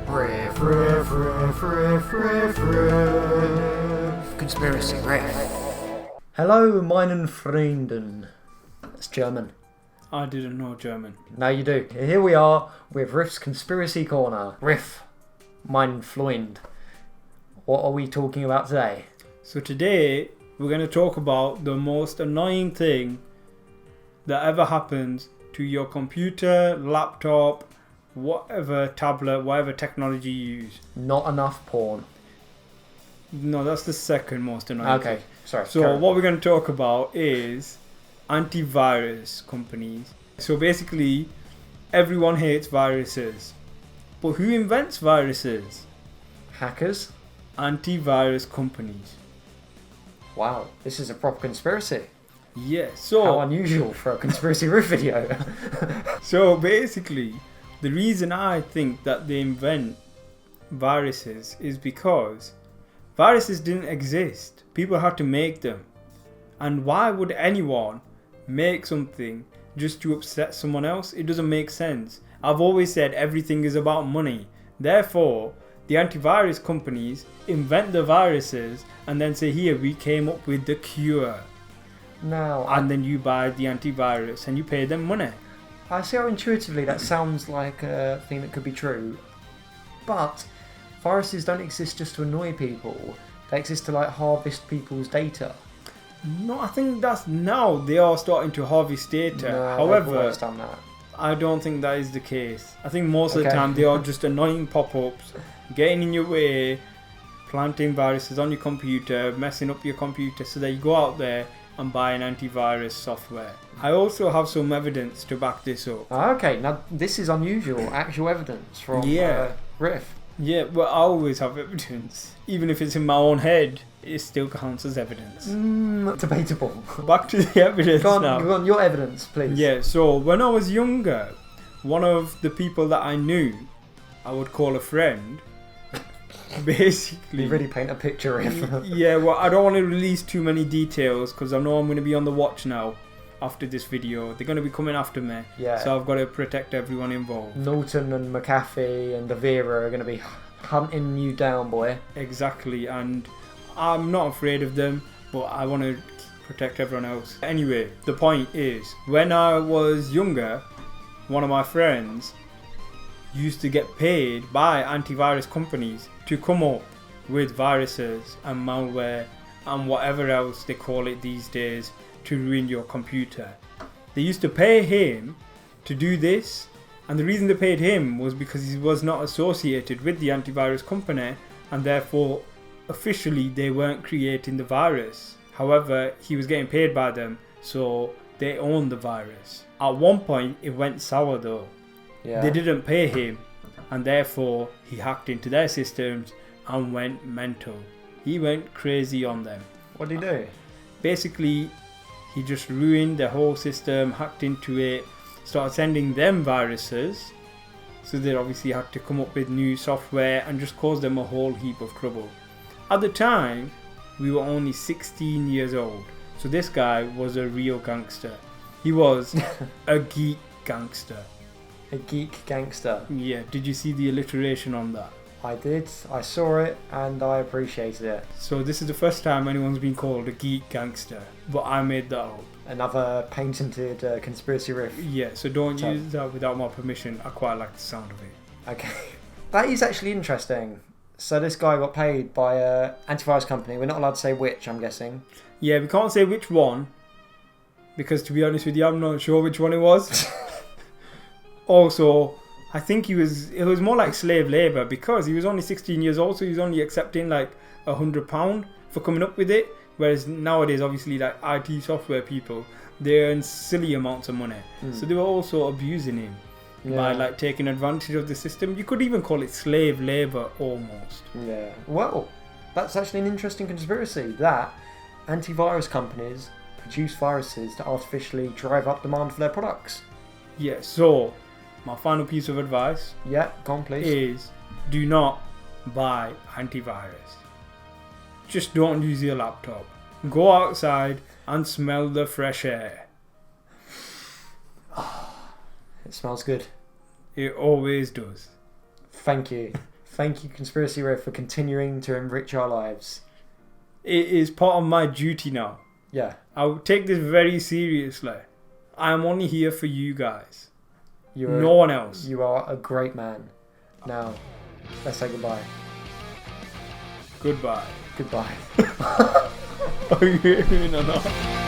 Riff. Conspiracy riff. Hello, meinen Freunden. That's German. I didn't know German. Now you do. Here we are with Riff's Conspiracy Corner. Riff, mein Freund. What are we talking about today? So today, we're going to talk about the most annoying thing that ever happens to your computer, laptop, whatever tablet, whatever technology you use. Not enough porn. No, that's the second most annoying Okay, thing. sorry. So what we're going to talk about is antivirus companies. So basically, everyone hates viruses. But who invents viruses? Hackers? Antivirus companies. Wow, this is a proper conspiracy. Yeah, so... How unusual for a conspiracy riff video. So basically, the reason I think that they invent viruses is because viruses didn't exist. People had to make them. And why would anyone make something just to upset someone else? It doesn't make sense. I've always said everything is about money. Therefore, the antivirus companies invent the viruses and then say, here, we came up with the cure. Now, And then you buy the antivirus and you pay them money. I see how intuitively that sounds like a thing that could be true, but viruses don't exist just to annoy people. They exist to harvest people's data. No, I think that's now they are starting to harvest data. No, they've However, always done that. I don't think that is the case. I think most of the Okay. time they are just annoying pop-ups, getting in your way, planting viruses on your computer, messing up your computer so that you go out there and buy an antivirus software. I also have some evidence to back this up. Okay, now this is unusual. Actual evidence from Riff. Yeah, well, I always have evidence. Even if it's in my own head, it still counts as evidence. Debatable. Back to the evidence Go now. on, your evidence, please. Yeah, so when I was younger, one of the people that I knew, I would call a friend, basically... You really paint a picture, Riff. Yeah, well, I don't want to release too many details because I know I'm going to be on the watch now after this video. They're going to be coming after me. Yeah. So I've got to protect everyone involved. Norton and McAfee and Avira are going to be hunting you down, boy. Exactly, and I'm not afraid of them, but I want to protect everyone else. Anyway, the point is, when I was younger, one of my friends used to get paid by antivirus companies to come up with viruses and malware and whatever else they call it these days to ruin your computer. They used to pay him to do this, and the reason they paid him was because he was not associated with the antivirus company, and therefore officially they weren't creating the virus. However, he was getting paid by them, so they owned the virus. At one point it went sour though. Yeah. They didn't pay him, and therefore he hacked into their systems and went mental. He went crazy on them. What did he do? Basically, he just ruined the whole system, hacked into it, started sending them viruses. So they obviously had to come up with new software and just caused them a whole heap of trouble. At the time, we were only 16 years old. So this guy was a real gangster. He was a geek gangster. A geek gangster. Yeah, did you see the alliteration on that? I did. I saw it and I appreciated it. So this is the first time anyone's been called a geek gangster, but I made that up. Another patented conspiracy riff. Yeah, so don't use that without my permission. I quite like the sound of it. Okay. That is actually interesting. So this guy got paid by an antivirus company. We're not allowed to say which, I'm guessing. Yeah, we can't say which one, because to be honest with you, I'm not sure which one it was. Also, I think it was more like slave labour because he was only 16 years old, so he was only accepting like £100 for coming up with it. Whereas nowadays, obviously, like IT software people, they earn silly amounts of money. So they were also abusing him by like taking advantage of the system. You could even call it slave labour almost. Yeah. Well, that's actually an interesting conspiracy that antivirus companies produce viruses to artificially drive up demand for their products. Yeah, so my final piece of advice Yeah, go on please. is do not buy antivirus. Just don't use your laptop. Go outside and smell the fresh air. It smells good. It always does. Thank you. Thank you, Conspiracy Red, for continuing to enrich our lives. It is part of my duty now. Yeah. I'll take this very seriously. I'm only here for you guys. No one else. You are a great man. Now, let's say goodbye. Goodbye. Goodbye. Are you hearing or not?